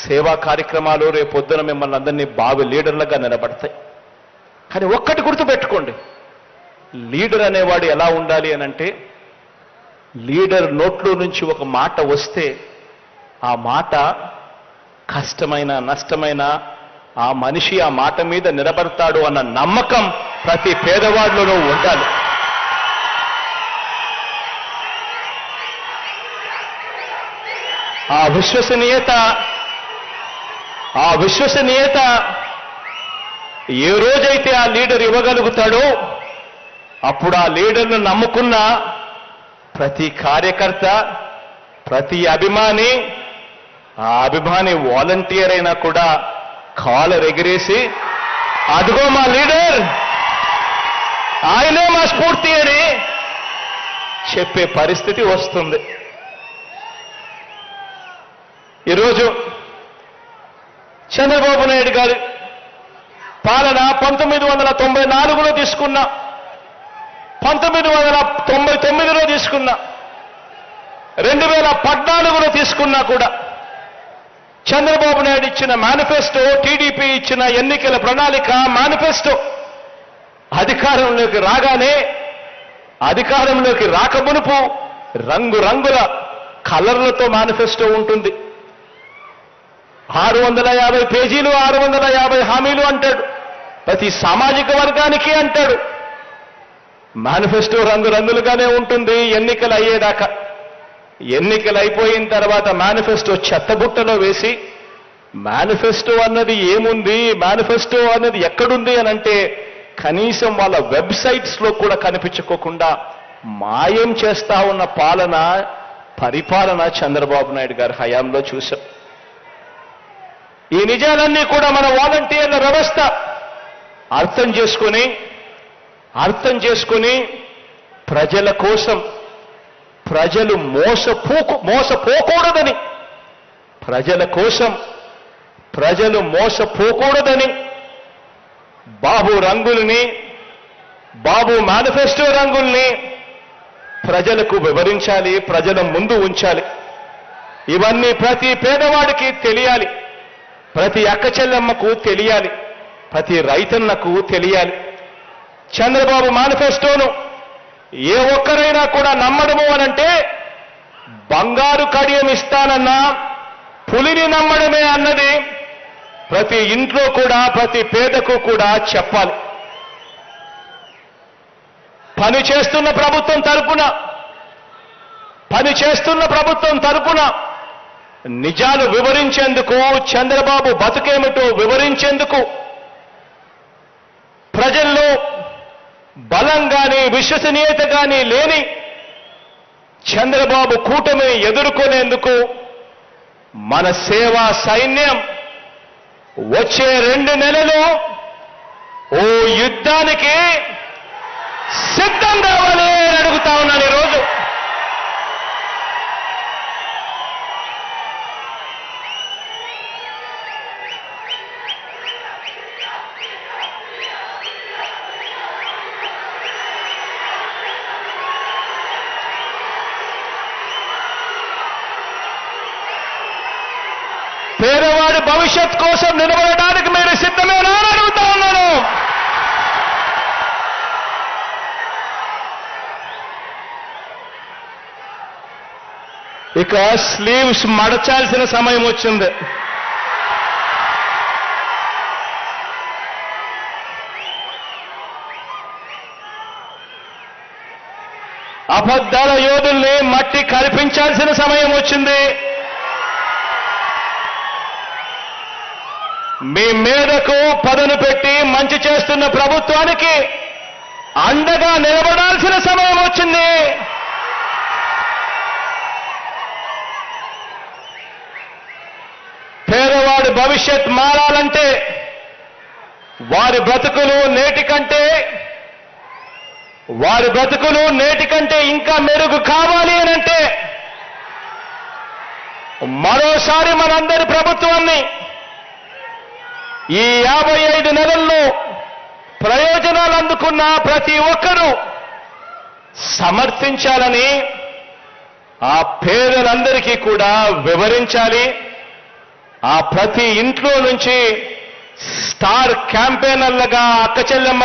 సేవా కార్యక్రమాలు రేపొద్దున మిమ్మల్ని అందరినీ బావి లీడర్లుగా నిలబడతాయి. కానీ ఒక్కటి గుర్తుపెట్టుకోండి, లీడర్ అనేవాడు ఎలా ఉండాలి అనంటే, లీడర్ నోట్లో నుంచి ఒక మాట వస్తే ఆ మాట కష్టమైన నష్టమైన ఆ మనిషి ఆ మాట మీద నిలబడతాడు అన్న నమ్మకం ప్రతి పేదవాడిలోనూ ఉండాలి. ఆ విశ్వసనీయత ఏ రోజైతే ఆ లీడర్ ఇవ్వగలుగుతాడో అప్పుడు ఆ లీడర్ను నమ్ముకున్న ప్రతి కార్యకర్త, ప్రతి అభిమాని, ఆ అభిమాని వాలంటీర్ అయినా కూడా కాలర్ ఎగిరేసి అదిగో మా లీడర్, ఆయనే మా స్ఫూర్తి అని చెప్పే పరిస్థితి వస్తుంది. ఈరోజు చంద్రబాబు నాయుడు గారి పాలన 1994లో తీసుకున్నా, 1999లో తీసుకున్నా, 2014లో తీసుకున్నా కూడా చంద్రబాబు నాయుడు ఇచ్చిన మేనిఫెస్టో, టీడీపీ ఇచ్చిన ఎన్నికల ప్రణాళిక మేనిఫెస్టో అధికారంలోకి రాగానే, అధికారంలోకి రాకమునుపు రంగురంగుల కలర్లతో మేనిఫెస్టో ఉంటుంది. 650 పేజీలు, 650 హామీలు అంటాడు. ప్రతి సామాజిక వర్గానికి అంటాడు. మేనిఫెస్టో రంగురంగులుగానే ఉంటుంది ఎన్నికలు అయ్యేదాకా. ఎన్నికలు అయిపోయిన తర్వాత మేనిఫెస్టో చెత్తబుట్టలో వేసి, మేనిఫెస్టో అన్నది ఏముంది, మేనిఫెస్టో అన్నది ఎక్కడుంది అని అంటే కనీసం వాళ్ళ వెబ్సైట్స్ లో కూడా కనిపించుకోకుండా మాయం చేస్తా ఉన్న పరిపాలన చంద్రబాబు నాయుడు గారి హయాంలో చూశాం. ఈ నిజాలన్నీ కూడా మన వాలంటీర్ల వ్యవస్థ అర్థం చేసుకొని ప్రజల కోసం, ప్రజలు మోసపోకూడదని, ప్రజల కోసం ప్రజలు మోసపోకూడదని బాబు మేనిఫెస్టో రంగుల్ని ప్రజలకు వివరించాలి, ప్రజల ముందు ఉంచాలి. ఇవన్నీ ప్రతి పేదవాడికి తెలియాలి, ప్రతి అక్క చెల్లెమ్మకు తెలియాలి, ప్రతి రైతన్నకు తెలియాలి. చంద్రబాబు మేనిఫెస్టోను ఏ ఒక్కరైనా కూడా నమ్మడము అనంటే బంగారు కడియం ఇస్తానన్నా పులిని నమ్మడమే అన్నది ప్రతి ఇంట్లో కూడా, ప్రతి పేదకు కూడా చెప్పాలి. పనిచేస్తున్న ప్రభుత్వం తరపున నిజాలు వివరించేందుకు, చంద్రబాబు బతుకేమిటో వివరించేందుకు, ప్రజల్లో బలం గాని విశ్వసనీయత గాని లేని చంద్రబాబు కూటమిని ఎదుర్కొనేందుకు మన సేవా సైన్యం వచ్చే 2 నెలలు ఓ యుద్ధానికి సిద్ధం కావాలి అని అడుగుతా ఉన్నాను ఈరోజు. పేదవాడి భవిష్యత్ కోసం నిలబడడానికి మీరు సిద్ధమేనా అని అడుగుతా ఉన్నాను. ఇక స్లీవ్స్ మడచాల్సిన సమయం వచ్చింది. అబద్ధాల యోధుల్ని మట్టి కల్పించాల్సిన సమయం వచ్చింది. మీ మీదకు పదును పెట్టి మంచి చేస్తున్న ప్రభుత్వానికి అండగా నిలబడాల్సిన సమయం వచ్చింది. పేదవాడి భవిష్యత్ మారాలంటే, వారి బ్రతుకులు నేటి కంటే ఇంకా మెరుగు కావాలి అనంటే మరోసారి మనందరి ప్రభుత్వాన్ని ఈ 55 నెలల్లో ప్రయోజనాలు అందుకున్న ప్రతి ఒక్కరూ సమర్థించాలని, ఆ పేదలందరికీ కూడా వివరించాలి. ఆ ప్రతి ఇంట్లో నుంచి స్టార్ క్యాంపెయినర్లుగా అక్క చెల్లెమ్మ